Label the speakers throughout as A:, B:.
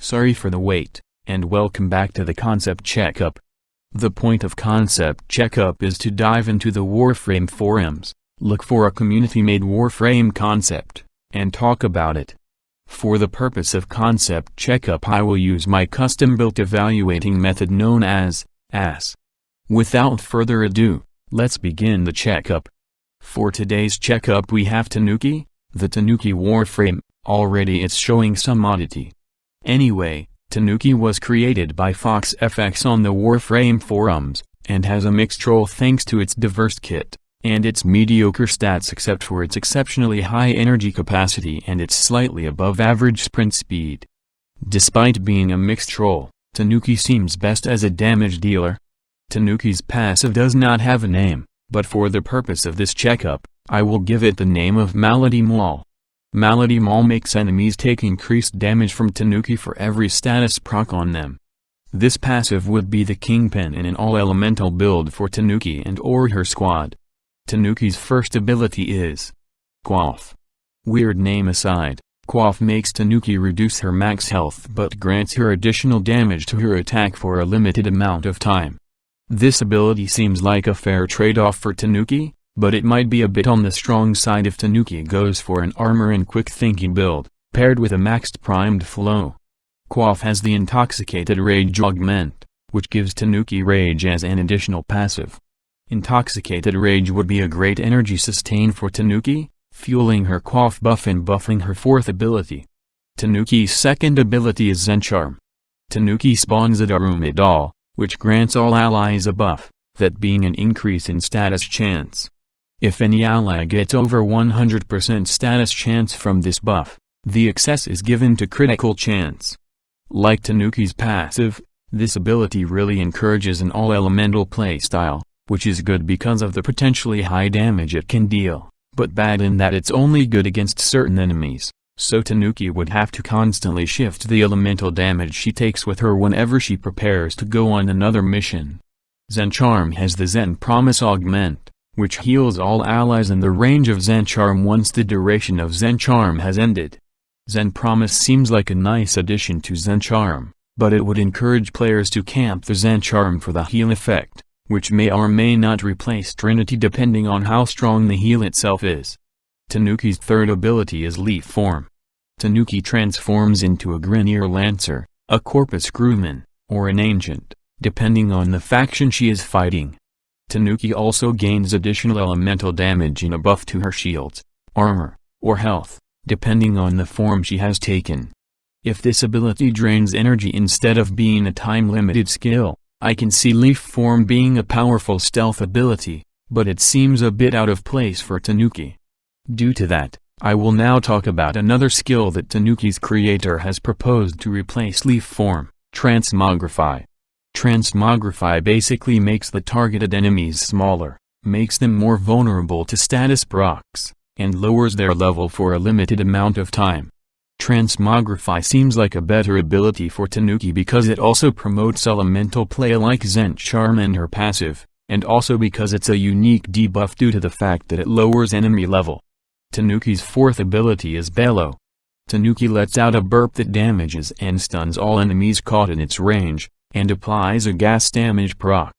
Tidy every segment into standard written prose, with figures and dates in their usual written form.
A: Sorry for the wait, and welcome back to the Concept Checkup. The point of Concept Checkup is to dive into the Warframe forums, look for a community-made Warframe concept, and talk about it. For the purpose of Concept Checkup I will use my custom-built evaluating method known as AS. Without further ado, let's begin the checkup. For today's checkup we have Tanuki, the Tanuki Warframe. Already it's showing some oddity. Anyway, Tanuki was created by FoxFX on the Warframe forums, and has a mixed role thanks to its diverse kit, and its mediocre stats except for its exceptionally high energy capacity and its slightly above average sprint speed. Despite being a mixed role, Tanuki seems best as a damage dealer. Tanuki's passive does not have a name, but for the purpose of this checkup, I will give it the name of Malady Maul. Malady Maul makes enemies take increased damage from Tanuki for every status proc on them. This passive would be the kingpin in an all-elemental build for Tanuki and or her squad. Tanuki's first ability is Quaff. Weird name aside, Quaff makes Tanuki reduce her max health but grants her additional damage to her attack for a limited amount of time. This ability seems like a fair trade-off for Tanuki, but it might be a bit on the strong side if Tanuki goes for an armor and quick thinking build, paired with a maxed primed flow. Quaff has the Intoxicated Rage augment, which gives Tanuki Rage as an additional passive. Intoxicated Rage would be a great energy sustain for Tanuki, fueling her Quaff buff and buffing her fourth ability. Tanuki's second ability is Zen Charm. Tanuki spawns a Daruma doll, which grants all allies a buff, that being an increase in status chance. If any ally gets over 100% status chance from this buff, the excess is given to critical chance. Like Tanuki's passive, this ability really encourages an all-elemental playstyle, which is good because of the potentially high damage it can deal, but bad in that it's only good against certain enemies, so Tanuki would have to constantly shift the elemental damage she takes with her whenever she prepares to go on another mission. Zen Charm has the Zen Promise augment, which heals all allies in the range of Zen Charm once the duration of Zen Charm has ended. Zen Promise seems like a nice addition to Zen Charm, but it would encourage players to camp the Zen Charm for the heal effect, which may or may not replace Trinity depending on how strong the heal itself is. Tanuki's third ability is Leaf Form. Tanuki transforms into a Grineer Lancer, a Corpus Crewman, or an Ancient, depending on the faction she is fighting. Tanuki also gains additional elemental damage and a buff to her shields, armor, or health, depending on the form she has taken. If this ability drains energy instead of being a time-limited skill, I can see Leaf Form being a powerful stealth ability, but it seems a bit out of place for Tanuki. Due to that, I will now talk about another skill that Tanuki's creator has proposed to replace Leaf Form, Transmogrify. Transmogrify basically makes the targeted enemies smaller, makes them more vulnerable to status procs, and lowers their level for a limited amount of time. Transmogrify seems like a better ability for Tanuki because it also promotes elemental play like Zen Charm and her passive, and also because it's a unique debuff due to the fact that it lowers enemy level. Tanuki's fourth ability is Bellow. Tanuki lets out a burp that damages and stuns all enemies caught in its range, and applies a gas damage proc.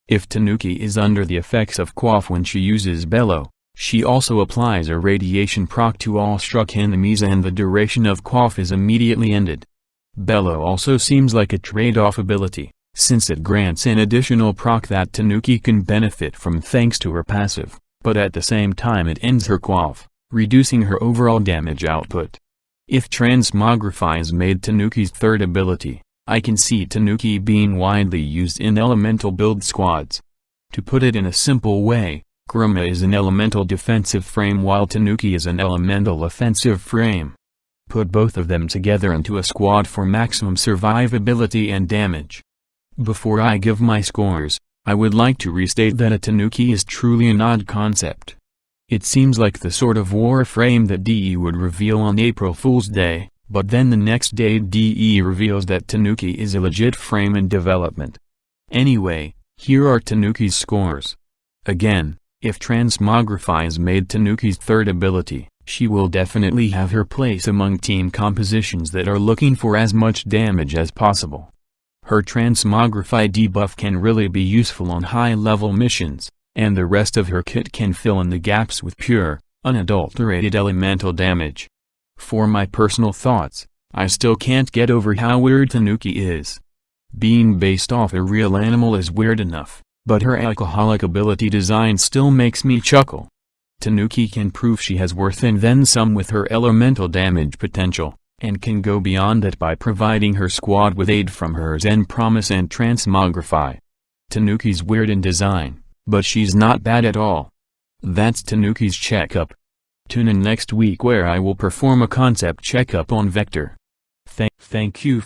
A: If Tanuki is under the effects of Quaff when she uses Bellow, she also applies a radiation proc to all struck enemies and the duration of Quaff is immediately ended. Bellow also seems like a trade-off ability, since it grants an additional proc that Tanuki can benefit from thanks to her passive, but at the same time it ends her Quaff, reducing her overall damage output. If Transmogrify is made Tanuki's third ability, I can see Tanuki being widely used in elemental build squads. To put it in a simple way, Kurama is an elemental defensive frame while Tanuki is an elemental offensive frame. Put both of them together into a squad for maximum survivability and damage. Before I give my scores, I would like to restate that a Tanuki is truly an odd concept. It seems like the sort of Warframe that DE would reveal on April Fool's Day, but then the next day DE reveals that Tanuki is a legit frame in development. Anyway, here are Tanuki's scores. Again, if Transmogrify is made Tanuki's third ability, She will definitely have her place among team compositions that are looking for as much damage as possible. Her transmogrify debuff can really be useful on high-level missions, and the rest of her kit can fill in the gaps with pure, unadulterated elemental damage. For my personal thoughts, I still can't get over how weird Tanuki is. Being based off a real animal is weird enough, but her alcoholic ability design still makes me chuckle. Tanuki can prove she has worth and then some with her elemental damage potential, and can go beyond that by providing her squad with aid from her Zen Promise and Transmogrify. Tanuki's weird in design, but she's not bad at all. That's Tanuki's checkup. Tune in next week where I will perform a concept checkup on Vector. Thank you for